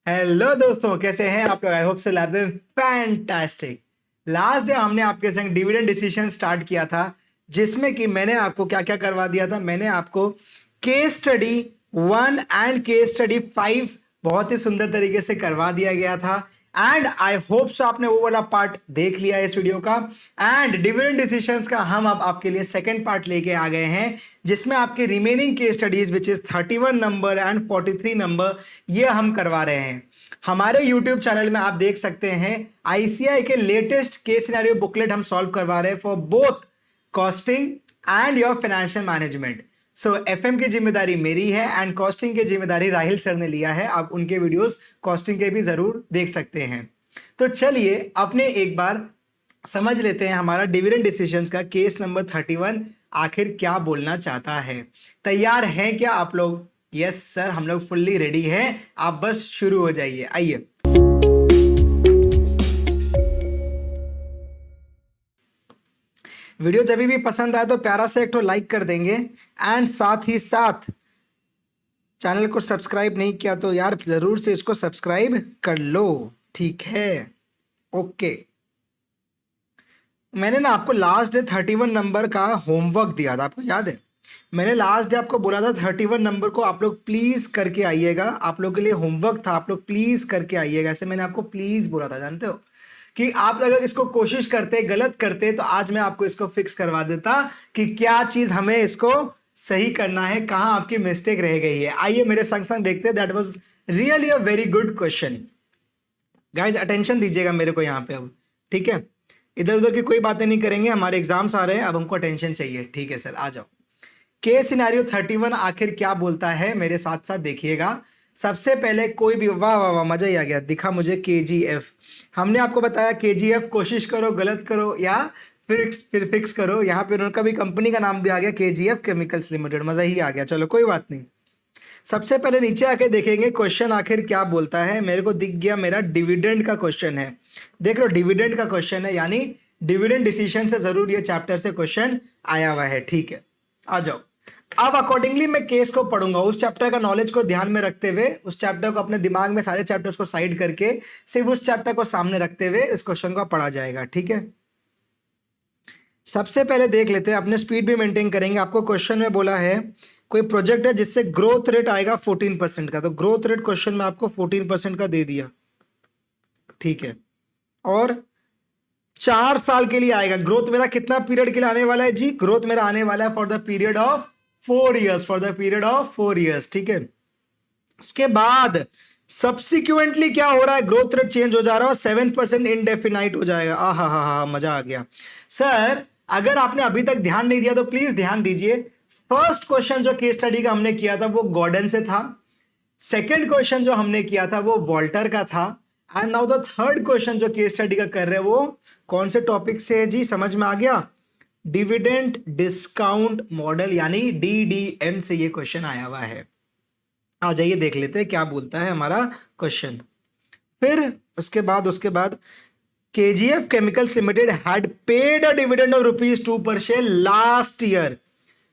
Hello दोस्तों, कैसे हैं आप लोग? I hope so love fantastic. Last day हमने आपके संग डिविडेंड डिसीजन स्टार्ट किया था, जिसमें कि मैंने आपको क्या क्या करवा दिया था। मैंने आपको case study 1 and case study 5 बहुत ही सुंदर तरीके से करवा दिया गया था। एंड आई होप सो आपने वो वाला पार्ट देख लिया इस वीडियो का। एंड डिविडेंड डिसीजंस का हम अब आपके लिए सेकंड पार्ट लेके आ गए हैं, जिसमें आपके remaining case studies which is 31 number and 43 number ये हम करवा रहे हैं। हमारे YouTube चैनल में आप देख सकते हैं आईसीआई के लेटेस्ट केस सिनेरियो बुकलेट हम सॉल्व करवा रहे हैं for both costing and your financial management. So FM की जिम्मेदारी मेरी है एंड कॉस्टिंग की जिम्मेदारी राहिल सर ने लिया है। आप उनके वीडियोस कॉस्टिंग के भी जरूर देख सकते हैं। तो चलिए अपने एक बार समझ लेते हैं हमारा डिविडेंड डिसीजंस का केस नंबर 31 आखिर क्या बोलना चाहता है। तैयार हैं क्या आप लोग? यस सर, हम लोग फुल्ली रेडी हैं। आप बस शुरू हो जाइए। आइए, वीडियो जब भी पसंद आए तो प्यारा से एक तो लाइक कर देंगे एंड साथ ही साथ चैनल को सब्सक्राइब नहीं किया तो यार जरूर से इसको सब्सक्राइब कर लो, ठीक है? ओके, मैंने ना आपको लास्ट डे 31 नंबर का होमवर्क दिया था, आपको याद है? मैंने लास्ट डे आपको बोला था 31 नंबर को आप लोग प्लीज करके आइएगा। आप लोग के लिए होमवर्क था, आप लोग प्लीज करके आइएगा। ऐसे मैंने आपको प्लीज बोला था, जानते हो कि आप अगर इसको कोशिश करते गलत करते तो आज मैं आपको इसको फिक्स करवा देता कि क्या चीज हमें इसको सही करना है, कहां आपकी मिस्टेक रह गई है। आइए मेरे संग संग देखते हैं। That was really a very good question. Guys attention दीजिएगा मेरे को यहाँ पे अब, ठीक है? इधर उधर की कोई बातें नहीं करेंगे, हमारे एग्जाम्स आ रहे हैं, अब हमको अटेंशन चाहिए, ठीक है सर? आ जाओ। केस सिनेरियो 31 आखिर क्या बोलता है, मेरे साथ साथ देखिएगा। सबसे पहले कोई भी, वाह वाह वाह, मजा ही आ गया, दिखा मुझे केजीएफ। हमने आपको बताया केजीएफ कोशिश करो, गलत करो या फिर फिक्स करो। यहाँ पे उनका भी कंपनी का नाम भी आ गया, केजीएफ केमिकल्स लिमिटेड। मजा ही आ गया। चलो कोई बात नहीं। सबसे पहले नीचे आके देखेंगे क्वेश्चन आखिर क्या बोलता है। मेरे को दिख गया, मेरा डिविडेंड का क्वेश्चन है। देख लो, डिविडेंड का क्वेश्चन है, यानी डिविडेंड डिसीजन से जरूर ये चैप्टर से क्वेश्चन आया हुआ है, ठीक है? आ जाओ। अब अकॉर्डिंगली मैं केस को पढ़ूंगा, उस चैप्टर का नॉलेज को ध्यान में रखते हुए, उस चैप्टर को अपने दिमाग में सारे चैप्टर्स को साइड करके सिर्फ उस चैप्टर को सामने रखते हुए इस क्वेश्चन को पढ़ा जाएगा, ठीक है? सबसे पहले देख लेते हैं, अपने स्पीड भी मेंटेन करेंगे। आपको क्वेश्चन में बोला है कोई प्रोजेक्ट है जिससे ग्रोथ रेट आएगा 14% का, तो ग्रोथ रेट क्वेश्चन में आपको 14% का दे दिया, ठीक है? और 4 साल के लिए आएगा। ग्रोथ मेरा कितना पीरियड के लिए आने वाला है जी? ग्रोथ मेरा आने वाला है for the period of 4 years, for the period of 4 years, ठीक है? उसके बाद सब्सिक्वेंटली क्या हो रहा है, ग्रोथ रेट चेंज हो जा रहा है और 7% इनडेफिनाइट हो जाएगा। हा, मजा आ गया। सर अगर आपने अभी तक ध्यान नहीं दिया तो प्लीज ध्यान दीजिए। फर्स्ट क्वेश्चन जो केस स्टडी का हमने किया था वो गॉर्डन से था। सेकेंड क्वेश्चन जो हमने किया था वो वॉल्टर का था। And now the third question जो केस स्टडी का कर रहे हैं वो कौन से टॉपिक से है जी? समझ में आ गया? डिविडेंड डिस्काउंट मॉडल यानी डीडीएम से ये क्वेश्चन आया हुआ है। आ जाइए देख लेते हैं क्या बोलता है हमारा क्वेश्चन। फिर उसके बाद KGF chemicals limited had paid a dividend of ₹2 पर शेयर लास्ट ईयर।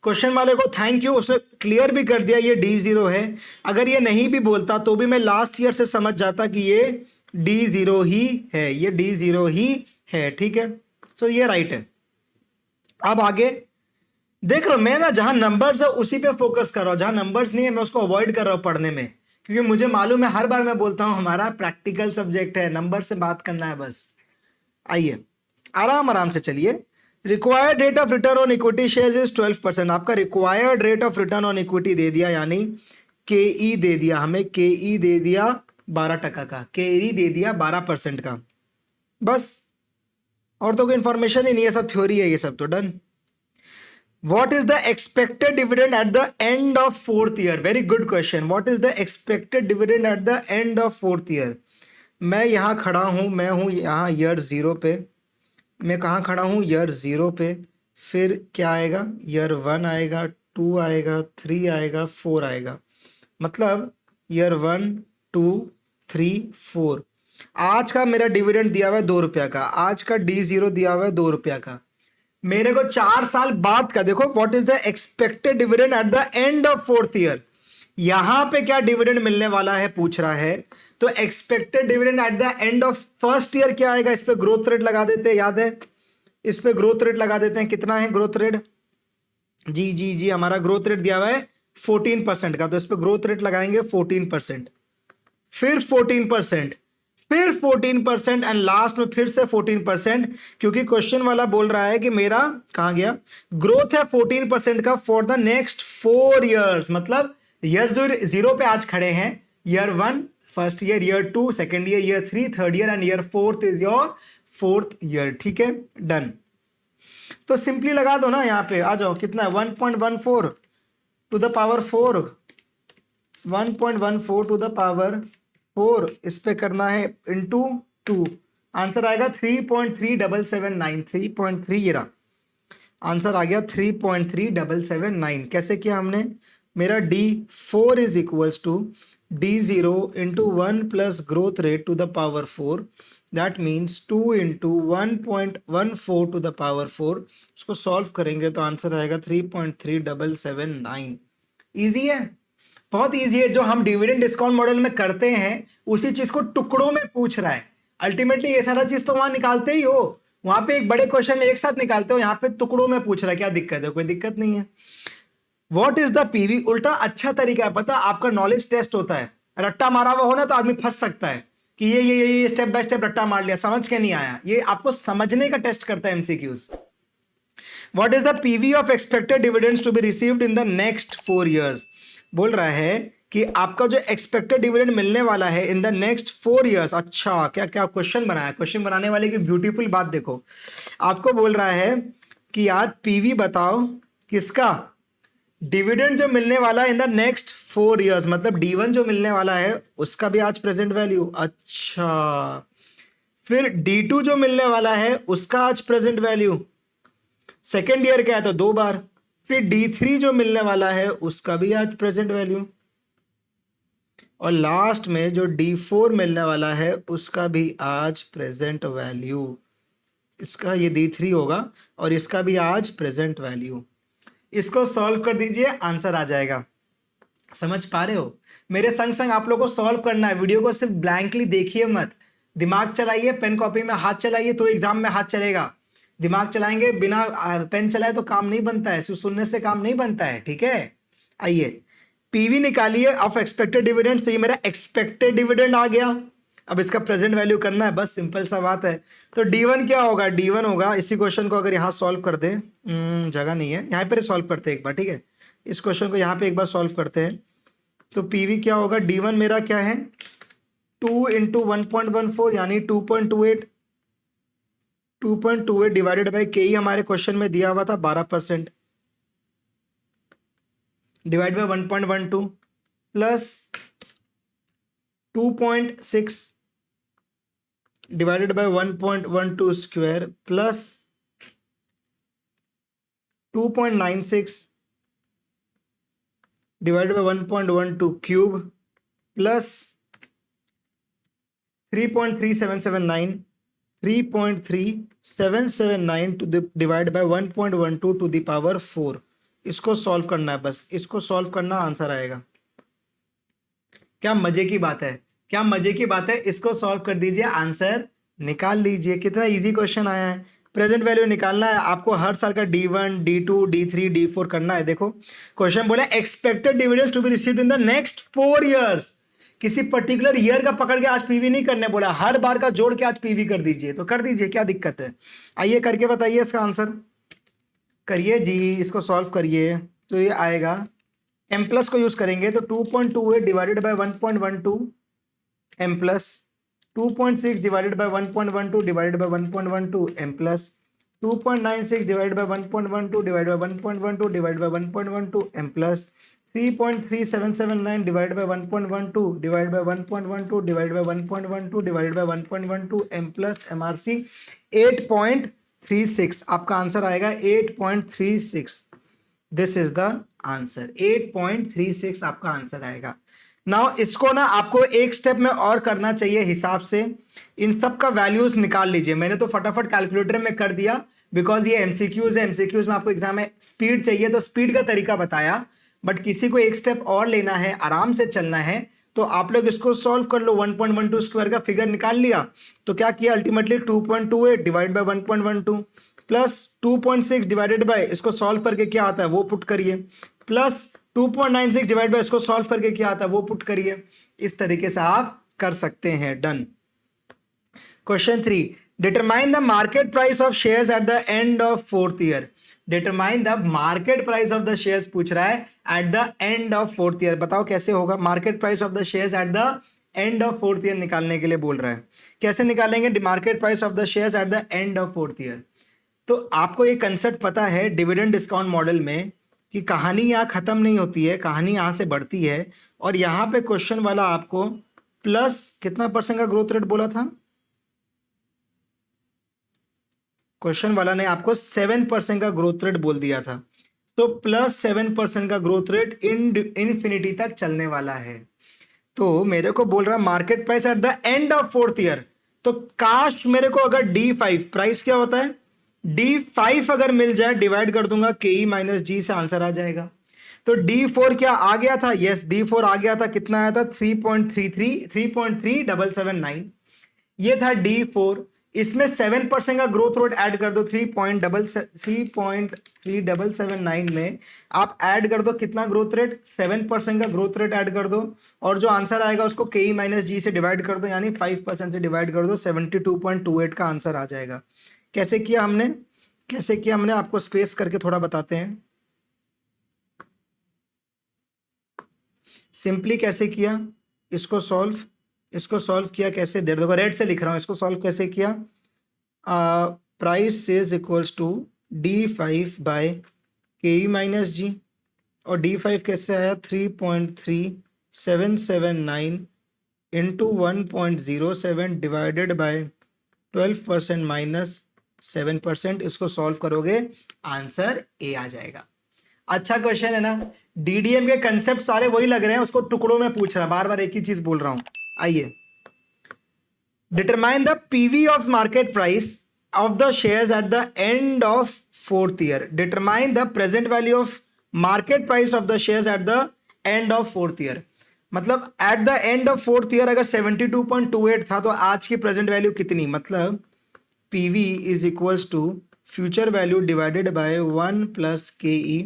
क्वेश्चन वाले को थैंक यू, उसने क्लियर भी कर दिया ये D0 है। अगर ये नहीं भी बोलता तो भी मैं लास्ट ईयर से समझ जाता कि ये D0 ही है, ये D0 ही है, ठीक है? सो ये राइट है। अब आगे देख रहा हूं मैं ना, जहां नंबर्स है उसी पे फोकस कर रहा हूं, जहां नंबर्स नहीं है मैं उसको अवॉइड कर रहा हूं पढ़ने में, क्योंकि मुझे मालूम है हर बार मैं बोलता हूं हमारा प्रैक्टिकल सब्जेक्ट है, नंबर से बात करना है बस। आइए आराम आराम से चलिए। Required rate of return on equity shares is 12%। आपका required rate of return on equity दे दिया, यानी केई दे दिया हमें, केई दे दिया 12% का, केई दे दिया 12% का, बस। और तो कोई इंफॉर्मेशन ही नहीं है, सब थ्योरी है ये सब तो। Done. What is the expected dividend at the end of 4th year? Very good question. What is the expected dividend at the end of 4th year? मैं यहाँ खड़ा हूँ, मैं हूँ यहाँ ईयर 0 पे। मैं कहाँ खड़ा हूँ? ईयर 0 पे। फिर क्या आएगा? ईयर 1 आएगा, 2 आएगा, 3 आएगा, 4 आएगा। मतलब ईयर 1, 2, 3, 4। आज का मेरा डिविडेंड दिया हुआ है ₹2 का, आज का D0 दिया हुआ है ₹2 का। मेरे को 4 साल बाद का देखो, what is the expected dividend eight the end of 4th year. यहां पे क्या डिविडेंड मिलने वाला है पूछ रहा है। तो expected dividend eight the end of first year क्या आएगा, इस पे ग्रोथ रेट लगा देते हैं, याद है, इस पे ग्रोथ रेट लगा देते हैं, कितना है ग्रोथ रेट, जी जी जी, हमारा ग्रोथ रेट दिया हुआ है 14% का, तो इस पे ग्रोथ रेट लगाएंगे 14%, फिर 14%, फिर 14% एंड लास्ट में फिर से 14%, क्योंकि क्वेश्चन वाला बोल रहा है कि मेरा कहां गया, ग्रोथ है 14% का फॉर द नेक्स्ट 4 ईयर्स, मतलब ईयर जीरो पे आज खड़े हैं, year 1 first year, year 2 second year, year 3 third year and year 4 is your 4th year. ठीक है, डन। तो सिंपली लगा दो ना, यहां पे आ जाओ, कितना है 1.14 to the power 4, 1.14 to the power 4, इस पे करना है इंटू 2, आंसर आएगा 3.3779, 3.3 ये रहा आंसर आ गया 3.3779। कैसे किया हमने, मेरा D4 is equals to D0 into 1 plus growth rate to the power 4, that means 2 into 1.14 to the power 4, उसको सॉल्व करेंगे तो आंसर आएगा 3.3779। ईजी है, बहुत ईजी है। जो हम डिविडेंड डिस्काउंट मॉडल में करते हैं उसी चीज को टुकड़ों में पूछ रहा है। अल्टीमेटली ये सारा चीज तो वहां निकालते ही हो, वहां पे एक बड़े क्वेश्चन एक साथ निकालते हो, यहाँ पे टुकड़ों में पूछ रहा है, क्या दिक्कत है, कोई दिक्कत नहीं है। व्हाट इज द पीवी, उल्टा अच्छा तरीका है, पता आपका नॉलेज टेस्ट होता है, रट्टा मारा हुआ हो ना तो आदमी फंस सकता है कि ये स्टेप बाय स्टेप रट्टा मार लिया, समझ के नहीं आया, ये आपको समझने का टेस्ट करता है MCQs. What is the PV of expected dividends to be received in the next 4 years, बोल रहा है कि आपका जो एक्सपेक्टेड डिविडेंड मिलने वाला है इन द नेक्स्ट 4 ईयर्स। अच्छा, क्या क्या क्वेश्चन बनाया, क्वेश्चन बनाने वाले की ब्यूटीफुल बात देखो, आपको बोल रहा है कि यार पीवी बताओ किसका, डिविडेंड जो मिलने वाला है इन द नेक्स्ट 4 ईयर्स, मतलब D1 जो मिलने वाला है उसका भी आज प्रेजेंट वैल्यू। अच्छा, फिर D2 जो मिलने वाला है उसका आज प्रेजेंट वैल्यू, सेकेंड ईयर क्या है तो 2 बार, फिर D3 जो मिलने वाला है उसका भी आज प्रेजेंट वैल्यू, और लास्ट में जो D4 मिलने वाला है उसका भी आज प्रेजेंट वैल्यू, इसका ये D3 होगा और इसका भी आज प्रेजेंट वैल्यू। इसको सॉल्व कर दीजिए, आंसर आ जाएगा। समझ पा रहे हो, मेरे संग संग आप लोगों को सॉल्व करना है, वीडियो को सिर्फ ब्लैंकली देखिए मत, दिमाग चलाइए, पेन कॉपी में हाथ चलाइए तो एग्जाम में हाथ चलेगा, दिमाग चलाएंगे बिना पेन चलाए तो काम नहीं बनता है, सिर्फ सुनने से काम नहीं बनता है। ठीक है, आइए पीवी निकालिए ऑफ एक्सपेक्टेड डिविडेंड, तो ये मेरा एक्सपेक्टेड डिविडेंड आ गया, अब इसका प्रेजेंट वैल्यू करना है, बस सिंपल सा बात है। तो D1 क्या होगा, D1 होगा, इसी क्वेश्चन को अगर यहाँ सॉल्व कर दें, जगह नहीं है, यहाँ पर सॉल्व करते हैं एक बार, ठीक है, इस क्वेश्चन को यहाँ पे एक बार सॉल्व करते हैं। तो पीवी क्या होगा, D1 मेरा क्या है 2 इंटू 1.14 यानी 2.28, 2.28 डिवाइडेड बाई के ही हमारे क्वेश्चन में दिया हुआ था 12%, divide by 1.12 plus 2.6 divided by 1.12 square plus 2.96 divided by 1.12 cube plus 3.3779 to the divided by 1.12 to the power 4। इसको सॉल्व करना है, बस इसको सॉल्व करना, आंसर आएगा। क्या मजे की बात है, क्या मजे की बात है, इसको सॉल्व कर दीजिए, आंसर निकाल लीजिए। कितना इजी क्वेश्चन आया है, प्रेजेंट वैल्यू निकालना है आपको, हर साल का D1 D2 D3 D4 करना है। देखो क्वेश्चन बोला expected dividends to be received in the next 4 years, किसी पर्टिकुलर ईयर का पकड़ के आज पीवी नहीं करने बोला, हर बार का जोड़ के आज पीवी कर दीजिए, तो कर दीजिए, क्या दिक्कत है। आइए करके बताइए इसका आंसर, करिए जी, इसको सॉल्व करिए। तो ये आएगा m प्लस को यूज करेंगे तो 2.28 divided by 1.12 m plus 2.6 divided by 1.12 divided by 1.12 m plus 2.96 divided by 1.12 divided by 1.12 divided by 1.12 m plus 3.3779 divided by 1.12 divided by 1.12 divided by 1.12 divided by 1.12 m plus MRC 8.36, आपका answer आएगा 8.36। This is the answer, 8.36 आपका answer आएगा। Now इसको ना आपको एक step में और करना चाहिए हिसाब से, इन सब का वैल्यूज निकाल लीजिए। मैंने तो फटाफट कैलकुलेटर में कर दिया बिकॉज ये एमसीक्यूज है, एमसीक्यूज में आपको एग्जाम में स्पीड चाहिए तो स्पीड का तरीका बताया, बट किसी को एक स्टेप और लेना है, आराम से चलना है, तो आप लोग इसको सॉल्व कर लो, 1.12 स्क्वायर का फिगर निकाल लिया, तो क्या किया ultimately 2.28 divide by 1.12 plus 2.6 divided by, इसको सॉल्व करके क्या आता है वो पुट करिए, प्लस 2.96 डिवाइड बाय, इसको सॉल्व करके क्या आता है वो पुट करिए। इस तरीके से आप कर सकते हैं। Done. Question 3, determine the market price of shares at the end of fourth year. Determine the market price of the shares पूछ रहा है eight the end of fourth year. बताओ कैसे होगा, market price of the shares at the end of fourth year निकालने के लिए बोल रहा है। कैसे निकालेंगे market price of the shares at the end of fourth year? तो आपको ये कंसेप्ट पता है डिविडेंड डिस्काउंट मॉडल में कि कहानी यहाँ खत्म नहीं होती है, कहानी यहाँ से बढ़ती है। और यहाँ पे क्वेश्चन वाला आपको प्लस कितना परसेंट का ग्रोथ रेट बोला था? क्वेश्चन वाला ने आपको 7% का ग्रोथ रेट बोल दिया था। तो प्लस 7% का ग्रोथ रेट इनफिनिटी तक चलने वाला है। तो मेरे को बोल रहा market price at the end of fourth year, तो काश मेरे को अगर D5 प्राइस क्या होता है, D5 अगर मिल जाए डिवाइड कर दूंगा KE माइनस G से आंसर आ जाएगा। तो D4 क्या आ गया था? यस, D4 आ गया था। कितना आया था? 3.3779। ये था D4। इसमें 7% का ग्रोथ रेट ऐड कर दो, 3.3779 में आप ऐड कर दो कितना ग्रोथ रेट? 7% का ग्रोथ रेट ऐड कर दो, और जो आंसर आएगा उसको KE माइनस G से डिवाइड कर दो, यानी 5% से डिवाइड कर दो, 72.28 का आंसर आ जाएगा। कैसे किया हमने? कैसे किया हमने आपको स्पेस करके थोड़ा बताते हैं। सिंपली कैसे किया, इसको सॉल्व किया कैसे, देखो रेड से लिख रहा हूं, इसको सॉल्व कैसे किया। Price is equals to D5 by KE minus G, और D5 कैसे आया? 3.3779 इंटू 1.07 डिवाइडेड बाय 12% माइनस 7%। इसको सॉल्व करोगे आंसर A आ जाएगा। अच्छा क्वेश्चन है ना। DDM के कंसेप्ट सारे वही लग रहे हैं, उसको टुकड़ों में पूछ रहा, बार बार एक ही चीज बोल रहा हूं। आइए, determine the PV of market price of the shares at the end of fourth year. Determine the present value of market price of the shares at the end of fourth year. मतलब at the end of fourth year अगर 72.28 था, तो आज की present value कितनी? मतलब PV is equals to future value divided by 1 plus KE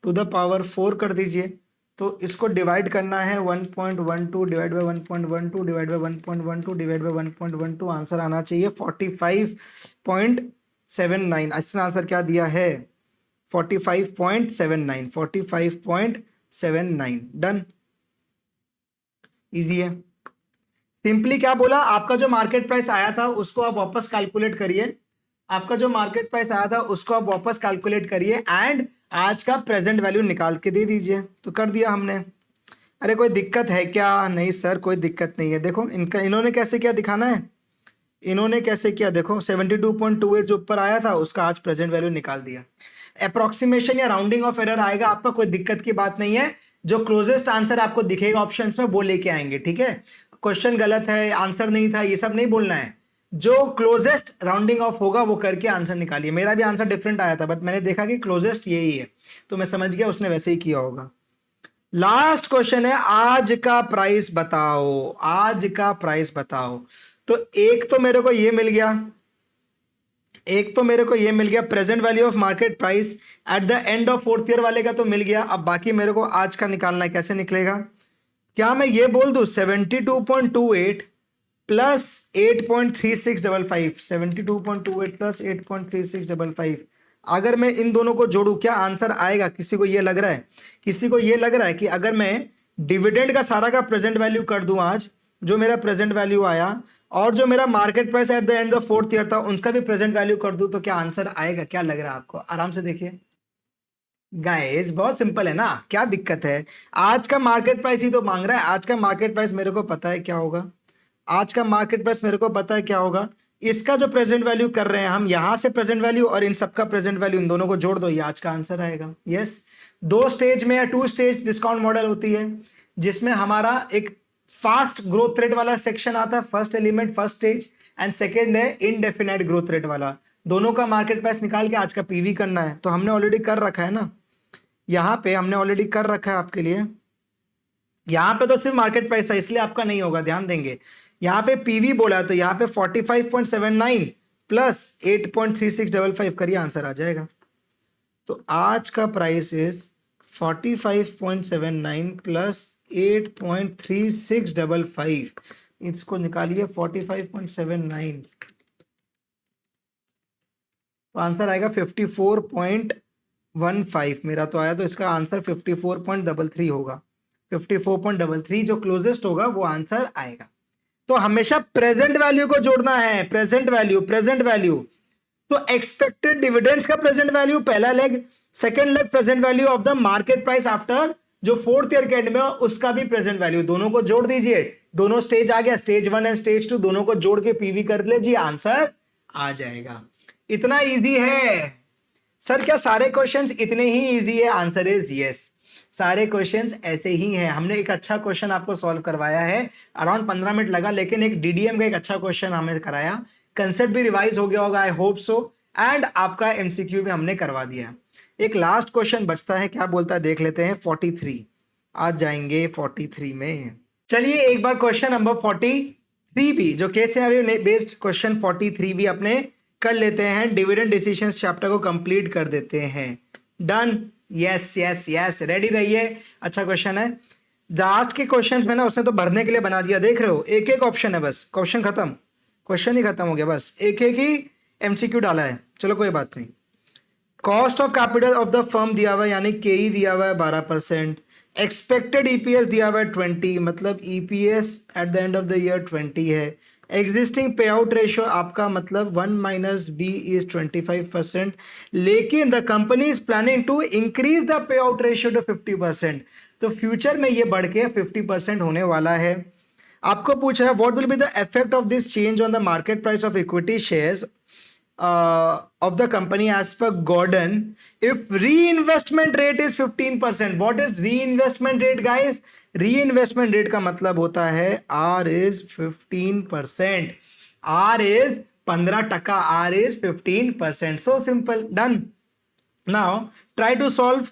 to the power 4 कर दीजिए। तो इसको डिवाइड करना है 1.12 divide by 1.12 divide by 1.12 divide by 1.12, answer आना चाहिए 45.79। इसने आंसर क्या दिया है? 45.79। डन, इजी है। सिंपली क्या बोला, आपका जो मार्केट प्राइस आया था उसको आप वापस कैलकुलेट करिए, आपका जो मार्केट प्राइस आया था उसको आप वापस कैलकुलेट करिए, एंड आज का प्रेजेंट वैल्यू निकाल के दे दीजिए। तो कर दिया हमने। अरे कोई दिक्कत है क्या? नहीं सर कोई दिक्कत नहीं है। देखो इन्होंने कैसे किया दिखाना है। इन्होंने कैसे किया देखो, 72.28 जो ऊपर आया था उसका आज प्रेजेंट वैल्यू निकाल दिया। अप्रोक्सीमेशन या राउंडिंग ऑफ एरर आएगा आपका, कोई दिक्कत की बात नहीं है। जो क्लोजेस्ट आंसर आपको दिखेगा ऑप्शंस में वो लेके आएंगे, ठीक है। क्वेश्चन गलत है, आंसर नहीं था, ये सब नहीं बोलना है। जो क्लोजेस्ट राउंडिंग ऑफ होगा वो करके आंसर निकालिए। मेरा भी आंसर डिफरेंट आया था, बट मैंने देखा कि क्लोजेस्ट यही है, तो मैं समझ गया उसने वैसे ही किया होगा। लास्ट क्वेश्चन है, आज का प्राइस बताओ, आज का प्राइस बताओ। तो एक तो मेरे को ये मिल गया, present value of market price at the end of fourth year वाले का तो मिल गया। अब बाकी मेरे को आज का निकालना है। कैसे निकलेगा? क्या मैं ये बोल दूं 72.28 प्लस 8.3655, 72.28 प्लस 8.3655, अगर मैं इन दोनों को जोड़ू क्या आंसर आएगा? किसी को ये लग रहा है, कि अगर मैं डिविडेंड का सारा का प्रेजेंट वैल्यू कर दूं आज, जो मेरा प्रेजेंट वैल्यू आया, और जो मेरा market price at the end of fourth year था उनका भी प्रेजेंट वैल्यू कर दूं, तो क्या आंसर आएगा? क्या लग रहा है आपको? आराम से देखिए गाइस, बहुत सिंपल है ना, क्या दिक्कत है? आज का मार्केट प्राइस ही तो मांग रहा है। आज का मार्केट प्राइस मेरे को पता है क्या होगा, आज का मार्केट प्राइस मेरे को पता है क्या होगा। इसका जो प्रेजेंट वैल्यू कर रहे हैं हम, यहां से प्रेजेंट वैल्यू और इन सबका प्रेजेंट वैल्यू, इन दोनों को जोड़ दो, ये आज का आंसर आएगा। यस, 2 स्टेज में या 2 स्टेज डिस्काउंट मॉडल होती है, जिसमें हमारा एक फास्ट ग्रोथ रेट वाला सेक्शन आता है, first element first stage, and second है इनडेफिनाइट ग्रोथ रेट वाला। दोनों का मार्केट प्राइस निकाल के आज का PV करना है। तो हमने ऑलरेडी कर रखा है ना, यहाँ पे हमने ऑलरेडी कर रखा है आपके लिए, यहाँ पे तो सिर्फ मार्केट प्राइस था इसलिए आपका नहीं होगा, ध्यान देंगे। यहाँ पे पीवी बोला है तो यहाँ पे 45.79 प्लस 8.3655 करिए, आंसर आ जाएगा। तो आज का प्राइस इज 45.79 प्लस 8.3655, इसको निकालिए 45.79, तो आंसर आएगा 54.15 मेरा तो आया, तो इसका आंसर 54.33 होगा। 54.33 जो क्लोजेस्ट होगा वो आंसर आएगा। तो हमेशा प्रेजेंट वैल्यू को जोड़ना है, प्रेजेंट वैल्यू, प्रेजेंट वैल्यू। तो एक्सपेक्टेड डिविडेंड्स का प्रेजेंट वैल्यू पहला leg, second leg present value of the market price after जो फोर्थ ईयर के एंड में उसका भी प्रेजेंट वैल्यू, दोनों को जोड़ दीजिए। दोनों स्टेज आ गया, स्टेज 1 एंड स्टेज 2, दोनों को जोड़ के पीवी कर लीजिए, आंसर आ जाएगा। इतना इजी है सर? क्या सारे क्वेश्चंस इतने ही इजी है? आंसर इज यस, सारे क्वेश्चंस ऐसे ही हैं। हमने एक अच्छा क्वेश्चन आपको सॉल्व करवाया है, अराउंड 15 मिनट लगा, लेकिन एक डीडीएम का एक अच्छा क्वेश्चन हमने कराया, कंसेप्ट भी रिवाइज हो गया होगा, आई होप सो, एंड आपका एमसीक्यू भी हमने करवा दिया। एक लास्ट क्वेश्चन बचता है, क्या बोलता है देख लेते हैं। 43 आज जाएंगे 43 में। चलिए एक बार क्वेश्चन नंबर 43 भी, जो केस सिनेरियो बेस्ड क्वेश्चन 43 भी अपने कर लेते हैं। डिविडेंड डिसीजंस चैप्टर को कंप्लीट कर देते हैं। Done, yes yes yes, ready रहिए। अच्छा क्वेश्चन है, लास्ट के क्वेश्चंस में ना उसने तो भरने के लिए बना दिया, देख रहे हो, एक एक ऑप्शन है, बस क्वेश्चन खत्म, क्वेश्चन ही खत्म हो गया, बस एक एक ही एमसीक्यू डाला है। चलो कोई बात नहीं। Cost of capital of the firm दिया हुआ है, यानी केई दिया हुआ है 12%, एक्सपेक्टेड ईपीएस दिया हुआ है 20, मतलब EPS eight the end of the year 20 है। एग्जिस्टिंग पे आउट रेशियो आपका मतलब 1 माइनस बी इज 25%, लेकिन the company is planning to increase the payout ratio to 50%, तो फ्यूचर में ये बढ़ के 50% होने वाला है। आपको पूछ रहा है what will be the effect of this change on the market price of equity shares of the company as per Gordon if reinvestment rate is 15%. What is reinvestment rate guys? Reinvestment rate का मतलब होता है R is 15%, R is 15%, R is 15%. So simple, done. Now try to solve.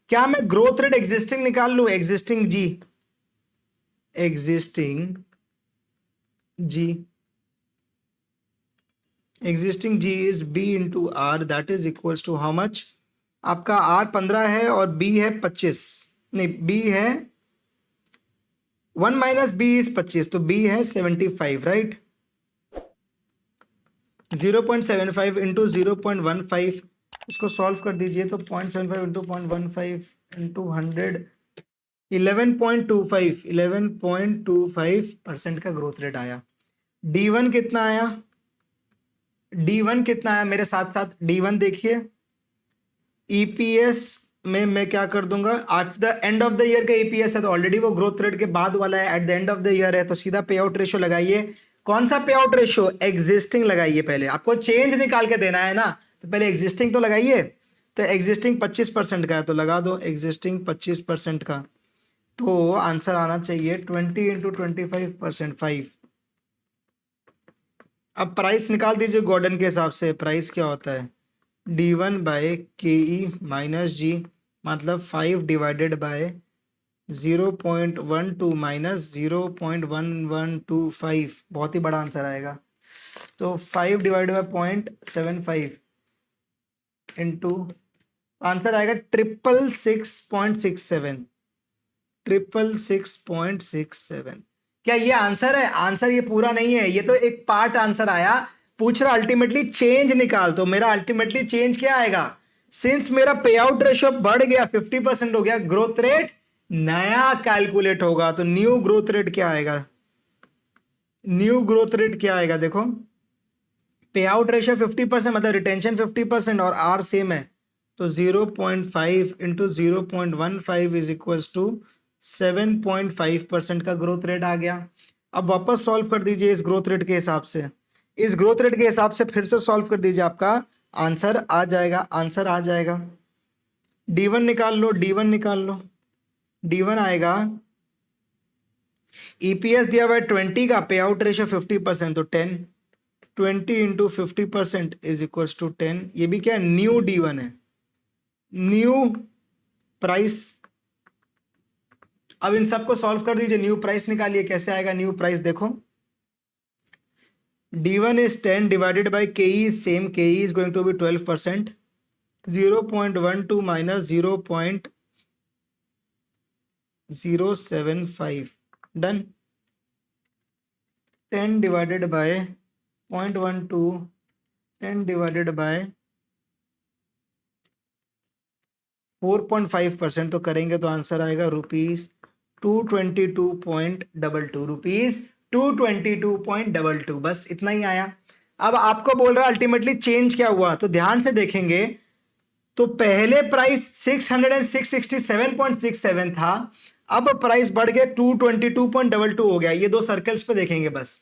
क्या मैं growth rate existing निकाल लू? Existing G, existing G, existing G is B into R, that is equals to how much? आपका R 15 है और B है 25, नहीं B है 1 माइनस बी इज 25, तो बी है 75, राइट? 0.75 इंटू 0.15, इसको सॉल्व कर दीजिए तो 0.75 इंटू 0.15 इंटू 100, 11.25% का ग्रोथ रेट आया। D1 कितना आया? D1 कितना आया मेरे साथ साथ? D1 देखिए, ईपीएस में मैं क्या कर दूंगा, eight the end of the year का ईपीएस है तो ऑलरेडी वो ग्रोथ रेट के बाद वाला है, eight the end of the year है तो सीधा पे आउट रेशियो लगाइए। कौन सा पे आउट रेशियो? एग्जिस्टिंग लगाइए, पहले आपको चेंज निकाल के देना है ना, तो पहले एग्जिस्टिंग तो लगाइए। तो एग्जिस्टिंग 25% का है तो लगा दो एग्जिस्टिंग 25% का, तो आंसर आना चाहिए 20 इंटू 25%, 5। अब प्राइस निकाल दीजिए गॉर्डन के हिसाब से। प्राइस क्या होता है? D1 बाय के ई माइनस जी, मतलब 5 डिवाइडेड बाय 0.12 माइनस 0.1125, बहुत ही बड़ा आंसर आएगा। तो 5 डिवाइडेड बाय 0.75 इंटू, आंसर आएगा 666.67, 666.67। क्या ये आंसर है? आंसर ये पूरा नहीं है, ये तो एक पार्ट आंसर आया। पूछ रहा अल्टीमेटली चेंज निकाल, तो मेरा अल्टीमेटली चेंज क्या आएगा? सिंस मेरा पे आउट रेशियो बढ़ गया, 50% हो गया, ग्रोथ रेट नया कैलकुलेट होगा, तो न्यू ग्रोथ रेट क्या आएगा? न्यू ग्रोथ रेट क्या आएगा? देखो, पे आउट रेशियो 50%, मतलब रिटेंशन 50% और आर सेम है, तो 0.5 इंटू 0.15 इज इक्वल्स टू 7.5% का ग्रोथ रेट आ गया। अब वापस सॉल्व कर दीजिए इस ग्रोथ रेट के हिसाब से, इस ग्रोथ रेट के हिसाब से फिर से सॉल्व कर दीजिए, आपका आंसर आ जाएगा, आंसर आ जाएगा। D1 निकाल लो, D1 निकाल लो, D1 आएगा, ईपीएस दिया हुआ है 20 का, पे आउट रेशियो 50%, तो 10, 20 इंटू 50% इज इक्वल्स टू 10। ये भी क्या है? न्यू D1 है, न्यू प्राइस अब इन सबको सॉल्व कर दीजिए, न्यू प्राइस निकालिए। कैसे आएगा न्यू प्राइस, देखो D1 is 10 divided by KE is same, KE is going to be 12%, 0.12 minus 0.075, done. 10 divided by 0.12, 10 divided by 4.5% तो करेंगे तो आंसर आएगा ₹222.22, ₹222.22, बस इतना ही आया। अब आपको बोल रहा है अल्टीमेटली चेंज क्या हुआ, तो ध्यान से देखेंगे तो पहले प्राइस 667.67 था, अब प्राइस बढ़ के 222.22 हो गया। ये दो सर्कल्स पे देखेंगे बस,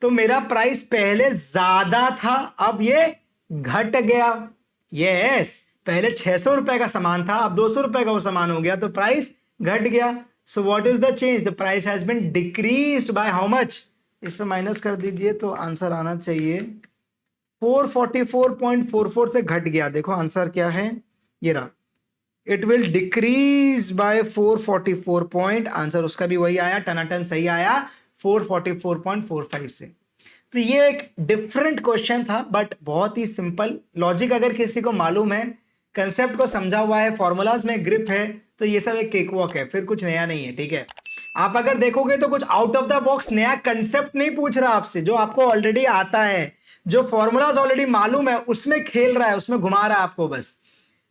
तो मेरा प्राइस पहले ज्यादा था, अब ये घट गया। यस, पहले 600 रुपए का सामान था, अब 200 रुपए का वो सामान हो गया, तो प्राइस घट गया। So what is the change, the price has been decreased by how much, इस पे माइनस कर दीजिए तो आंसर आना चाहिए 444.44 से घट गया। देखो आंसर क्या है, ये रहा, it will decrease by 444 point, answer उसका भी वही आया, टनाटन सही आया 444.45 से। तो ये एक डिफरेंट क्वेश्चन था बट बहुत ही सिंपल लॉजिक, अगर किसी को मालूम है, कंसेप्ट को समझा हुआ है, फॉर्मूलाज में ग्रिप है, तो ये सब एक केक वॉक है, फिर कुछ नया नहीं है। ठीक है, आप अगर देखोगे तो कुछ आउट ऑफ द बॉक्स नया कंसेप्ट नहीं पूछ रहा आपसे, जो आपको ऑलरेडी आता है, जो फॉर्मूलाज ऑलरेडी मालूम है उसमें खेल रहा है, उसमें घुमा रहा है आपको बस।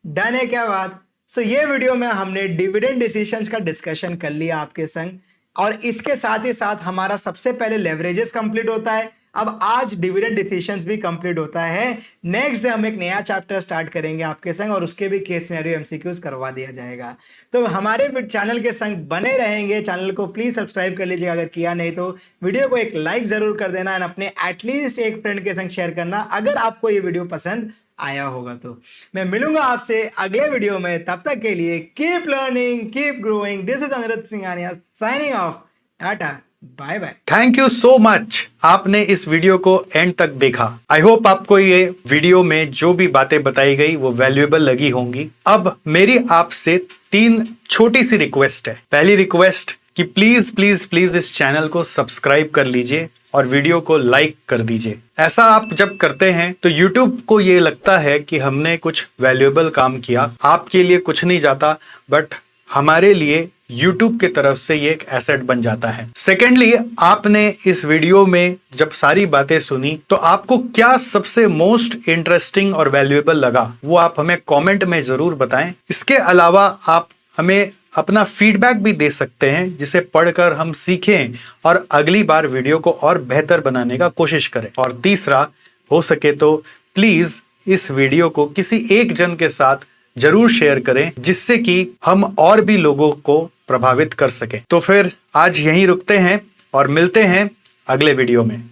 डन है क्या बात। सो ये वीडियो में हमने डिविडेंड डिसीजंस का डिस्कशन कर लिया आपके संग, और इसके साथ ही साथ हमारा सबसे पहले लेवरेजेस कंप्लीट होता है। अब आज डिविडेंड डिसीजंस भी कंप्लीट होता है। नेक्स्ट डे हम एक नया चैप्टर स्टार्ट करेंगे आपके संग, और उसके भी केस सिनेरियो एमसीक्यूज करवा दिया जाएगा। तो हमारे चैनल के संग बने रहेंगे, चैनल को प्लीज सब्सक्राइब कर लीजिएगा अगर किया नहीं तो, वीडियो को एक लाइक जरूर कर देना, एंड अपने एटलीस्ट एक फ्रेंड के संग शेयर करना अगर आपको ये वीडियो पसंद आया होगा। तो मैं मिलूंगा आपसे अगले वीडियो में, तब तक के लिए keep learning, keep growing. This is Aniruddh Singhania signing off, tata bye bye. Thank you so much, आपने इस वीडियो को एंड तक देखा। आई होप आपको ये वीडियो में जो भी बातें बताई गई वो वैल्यूएबल लगी होंगी। अब मेरी आपसे 3 छोटी सी रिक्वेस्ट है। पहली रिक्वेस्ट कि प्लीज प्लीज प्लीज इस चैनल को सब्सक्राइब कर लीजिए और वीडियो को लाइक कर दीजिए। ऐसा आप जब करते हैं तो YouTube को ये लगता है कि हमने कुछ वैल्यूएबल काम किया। आपके लिए कुछ नहीं जाता, बट हमारे लिए YouTube के तरफ से ये एक एसेट बन जाता है। सेकेंडली, आपने इस वीडियो में जब सारी बातें सुनी तो आपको क्या सबसे मोस्ट इंटरेस्टिंग और वैल्यूएबल लगा, वो आप हमें कमेंट में जरूर बताएं। इसके अलावा आप हमें अपना फीडबैक भी दे सकते हैं, जिसे पढ़कर हम सीखें और अगली बार वीडियो को और बेहतर बनाने का कोशिश करें। और तीसरा, हो सके तो प्लीज इस वीडियो को किसी एक जन के साथ जरूर शेयर करें, जिससे कि हम और भी लोगों को प्रभावित कर सकें। तो फिर आज यहीं रुकते हैं और मिलते हैं अगले वीडियो में।